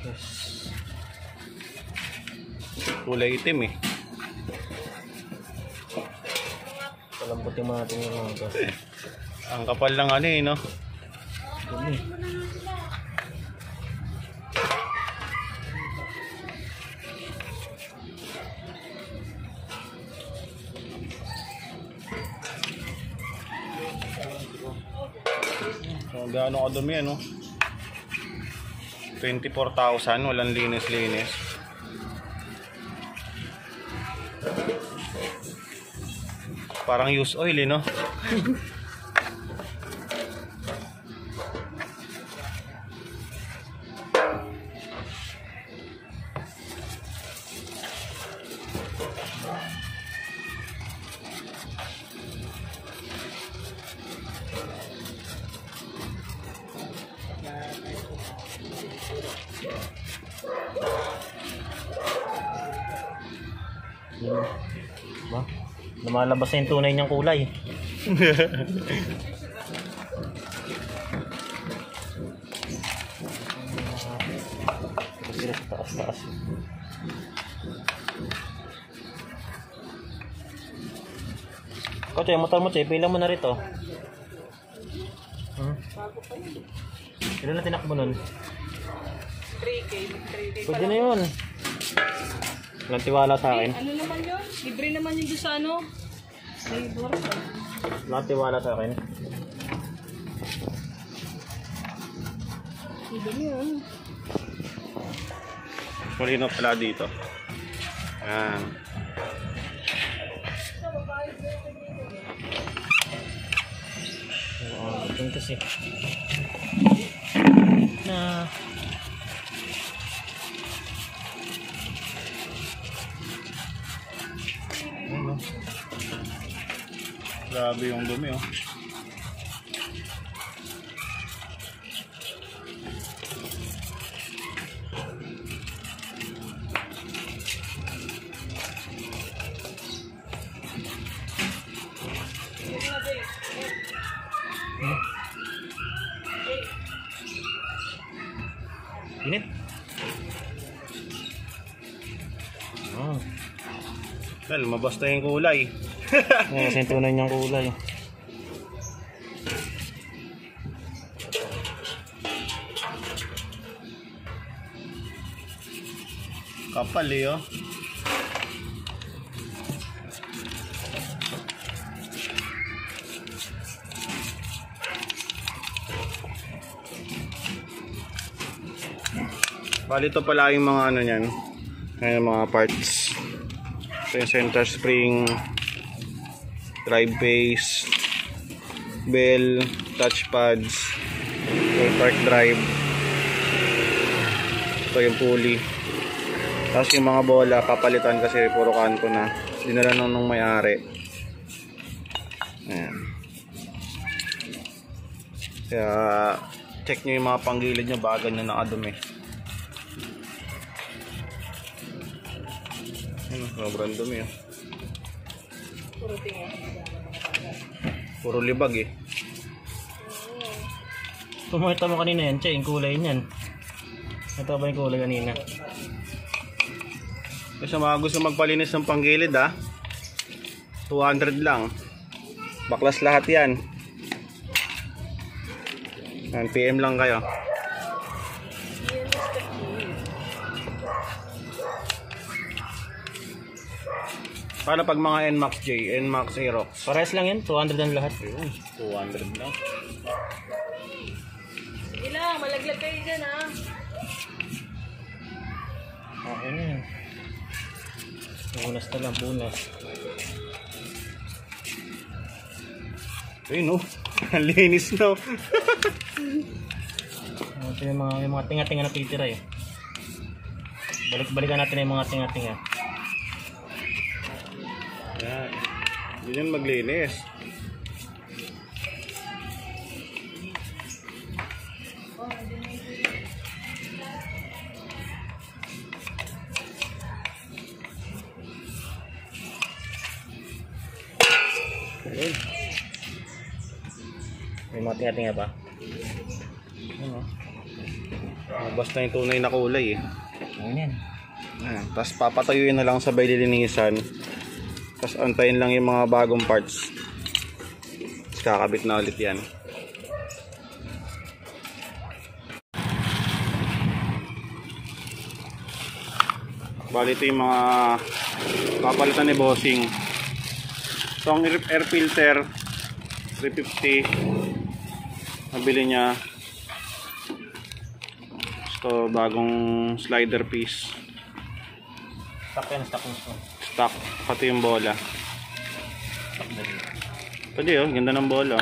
Yes. Kulay itim eh. Palambutin mo natin yung mga ito. Ang kapal ng ano eh, no? Dumi. So, gaano kadumi ano? 24,000, walang linis-linis. Parang use oil eh, no? Ba? Lumalabas na yung tunay niyang kulay. Taas. Kote, yung motor mo, pila mo na rito. Ilan na tinakbo nun? 3K. Pwede na yun. Walang tiwala sa akin. Ano naman yun? Libre naman yun doon sa ano? Labor. Walang tiwala sa akin. Libre yun. Malinaw pala dito. Ayan. Ito kasi. Na. Ano? Grabe yung dumi oh. Init. Oh. Well, mabas na yung kulay. Ayan kasi yung tunay niyang kulay. Kapal eh oh. Bali ito pala yung mga ano niyan. Ayan mga parts. Ito yung center spring, drive base, bell, touch pads, yung park drive. Ito yung pulley. Tapos yung mga bola papalitan kasi puro kanto na. Dinala nung may-ari. Ayan. Kaya check nyo yung mga panggilid nyo baka ganyan nakadumi. Sobrang dumi oh. Puro tinga. Puro libag eh. Pumakita mo kanina yan, yung kulay niyan. Ito ba yung kulay kanina? Kasi sa mga gusto magpalinis ng panggilid 200 lang. Baklas lahat yan. PM lang kayo. Para pag mga NMAX J, NMAX Aerox. Parehas lang yan, 200 ang lahat. 200 lang. Sige lang, malaglag kayo dyan ha. Okay na yan. Bunas na lang, bunas. Ayun oh. Ang linis no. Ito yung mga tinga-tinga na titira eh. Balikan natin yung mga tinga-tinga. Yan. Yun yung maglinis. Ayun. May mga tinga-tinga pa. Ano? Lumabas na yung tunay na kulay eh. Ayun yan. Ayan. Tapos papatayuin na lang sabay lilinisan. Tapos antayin lang yung mga bagong parts. Tapos kakabit na ulit yan. Bali ito yung mga papalitan ni bossing. Ito ang air filter 350 nabili niya. Ito bagong slider piece, Stock yan, stock mo. stock, pati yung bola. Pwede oh, ganda ng bola.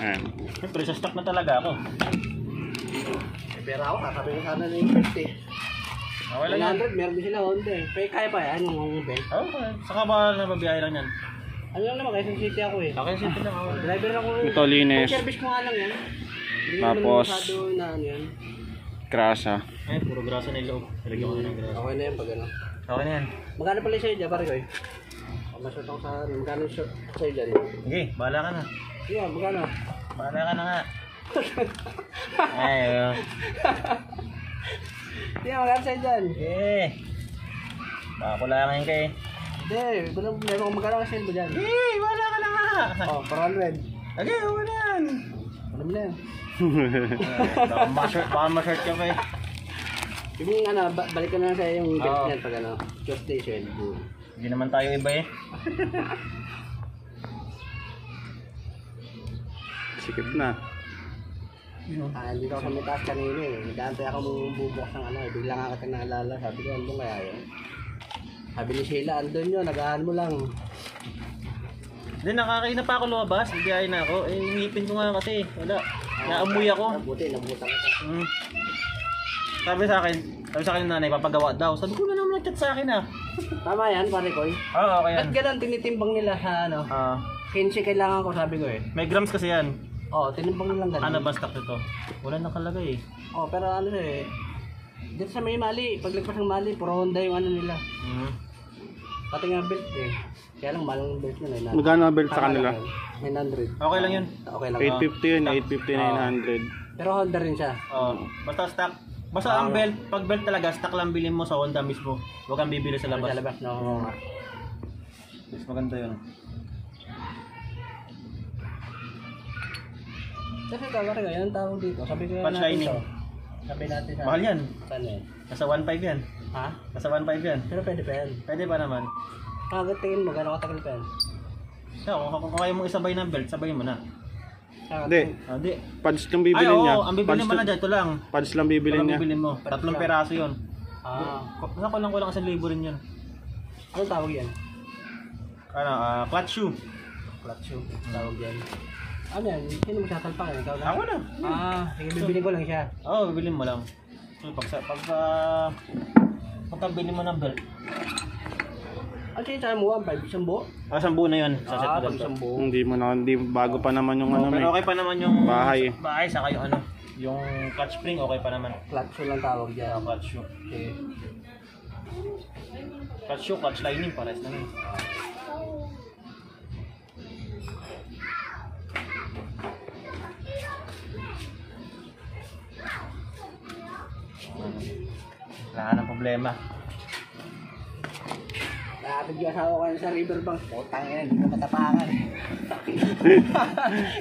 Ayan. Siyempre, sa stock na talaga ako. Pero ako, kakabi ko sana na yung 50. Okay lang yan. 100, meron din sila Honda eh. Pero kaya pa yan, yung belt. Okay. Saka ba nababiyahe lang yan? Ano lang naman, Quezon City ako eh. Okay, simple lang ako. Driver ako. Ito linis. Yung service ko nga lang yan. Hindi Tapos, naman masyado na ano yan. Krasa. Ay, puro grasa na yung loob. Talagyan ko na ng grasa. Okay na yan pag ano. Okay na yan. Magkano pala sa'yo dyan, pare ko eh? Masot ako sa ano. Magkano sa'yo dyan? Sige, bahala ka na. Sige, magkano? Bahala ka na nga. Ay, Sige, magkano sa'yo dyan? eh. Baka kulangin ka eh. Hindi, meron kong magkano sa'yo ba dyan? Eh, bahala ka na nga. Oh, 400. Okay, okay na yan. Ano mo na yan? Baka ma-short ka pa eh. Yung ano, balik ko na lang sa'yo yung belt Oo. niyan pag ano. Tuesday, sweld. Hindi naman tayo iba eh. Sikip na. Hindi ako sa may taas kanina eh. Nag-aantay ako bubukas ng ano eh. Bigla nga kita naalala. Sabi ko, andun kaya yun? Sabi ni Sheila, andun yun. Nag-aan mo lang. Hindi, nakakain na pa ako lumabas. Bibiyahe na ako. Eh, ngipin ko nga kasi. Wala. Naamoy ako. Buti, nabutan ka. Hmm. Sabi sa akin ng nanay, papagawa daw. Sabi ko na naman nag-chat sa akin ah. Tama yan, pare ko. Oo, okay yan. Ba't ganun tinitimbang nila sa ano? 15 kailangan ko, sabi ko eh. May grams kasi yan. Oo, tinimbang nilang ganun. Ano ba stock nito? Wala nakalagay eh. Oo, pero ano eh. Dito sa may Mali, paglagpas ng Mali, puro Honda yung ano nila. Pati nga belt eh. Kaya lang mahal ng belt nila. Magkano ang belt sa kanila? 900. Okay lang yun. Okay lang. 850 yun, 850, 900. Pero Honda rin siya. Oo. Basta stock. Basta ang belt, pag belt talaga, stock lang bilhin mo sa Honda mismo. Huwag kang bibili sa labas. Sa labas, no. Mas maganda yun. Kasi kagari ko, yan ang tawag dito. Sabi ko Pan shining. Sabi natin sa... Mahal yan. Saan eh? Nasa 1.5 yan. Ha? Nasa 1.5 yan. Pero pwede pa yan. Pwede pa naman. Tingin mo, gano'ng katagal pa yan? So, kung kaya mong isabay ng belt, sabay mo na. Hindi, Di. pads lang Ay, bibilin oo, niya. ang bibilin mo na dyan, ito lang. Pads lang bibilin niya. Bibilin mo. 3 peraso yun. Ah. Kulang 1,000 rin yun. Anong tawag yan? Ano, clutch shoe. Clutch shoe. Tawag yan. Ano yan? Sino magsasalpak yan? Ikaw lang? Ako na. Sige, bibili ko lang siya. Oo, bibilin mo lang. So, pagkabili mo ng belt. Ano siya yung mo? 1.5? Isang buo? Isang buo na yun. Sa set mo Pag lang. isang buo. Hindi bago pa naman yung ano Pero may. okay pa naman yung Bahay. bahay, saka yung ano, yung clutch spring, okay pa naman. Clutch shoe lang tawag dyan. Clutch shoe. Okay. Clutch shoe, clutch lining, pares na yun. Wala nang problema. Nakapit yung asawa ko sa riverbank. Putang yan, hindi ko matapakan.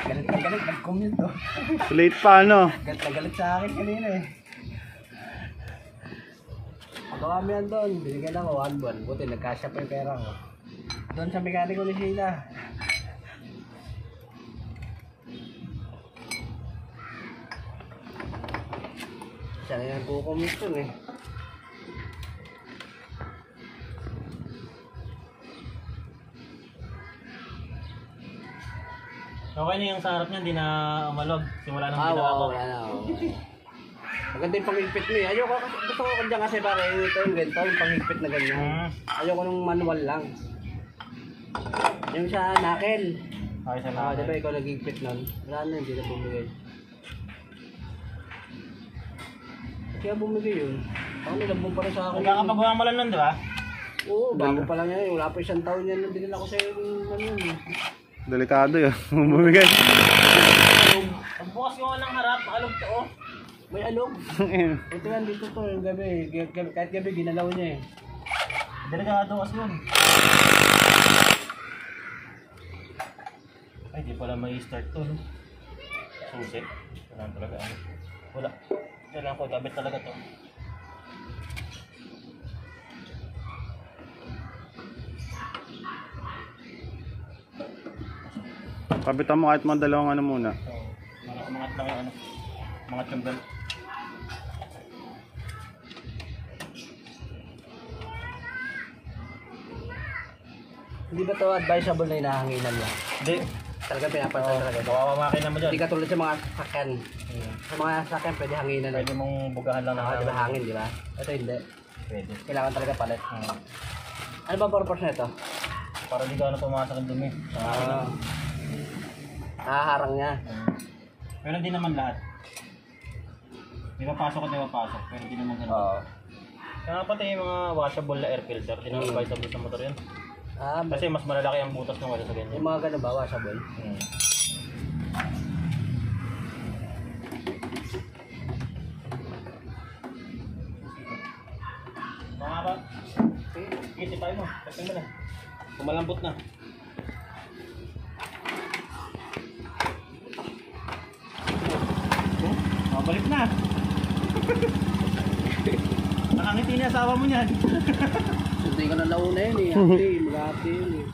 Galit na galit, nag-commute to. Late pa ano? Galit na galit sa akin kanina eh. Pagawa mo yan doon, binigyan ako 1 buwan. Buti, nagkasya pa yung pera ko. Doon sa mekaniko ni Sheila. Siya na yung kukumit yun eh. Okay na yung sa harap niya, hindi na umalog. Simula nang ginawa ko. Wala na. Maganda yung pangigpit mo eh. Ayoko, gusto ko dyan kasi pare, ito yung ganito, yung pangigpit na ganyan. Ayoko nung manual lang. Yung sa knuckle. Okay, sa Diba ikaw nag-igpit nun? Wala na, hindi na bumigay. Kaya bumigay yun. Ako nilambong pa rin sa akin. Nagkakapagawa mo lang nun, di ba? Oo, bago pa lang yan. Wala pa 1 taon yan nung dinala ko sa yung ano yun. Delikado yun. Bumigay. Pagbukas ko nga ng harap, makalog to oh. May alog. Ito yan dito to, yung gabi. Kahit gabi, ginalaw niya eh. Delikado kasi yun. Ay, di pala may start to, no? Susi. Wala talaga, ano. Wala. Kailangan ko, kabit talaga to. Kapitan mo kahit mga dalawang ano muna. So, umangat lang yung ano. Umangat yung belt. Hindi ba to advisable na inahanginan lang? Hindi. Talaga pinapansin talaga. Kawawa makina mo dyan. Hindi katulad sa mga sakyan. Sa mga sakyan, pwede hanginan. Pwede mong bugahan lang ng Di ba hangin, di ba? Ito hindi. Pwede. Kailangan talaga palit. Ano ba purpose nito? Para di ka ano pumasok ng dumi. Nakaharang niya. Pero hindi naman lahat. Di ba pasok at di ba pasok? Pero hindi naman ganun. Oo. Kaya pati yung mga washable na air filter, hindi naman advisable sa motor yun. Kasi mas malalaki ang butas nung kaysa sa ganyan. Yung mga ganun ba, washable? Mga ba? Sige, sipay mo. Tapin mo na. Kumalambot na. Mabalik na. Nakangiti niya asawa mo niyan. Hindi ka na launa yun eh. Hati, mag-hati yun eh.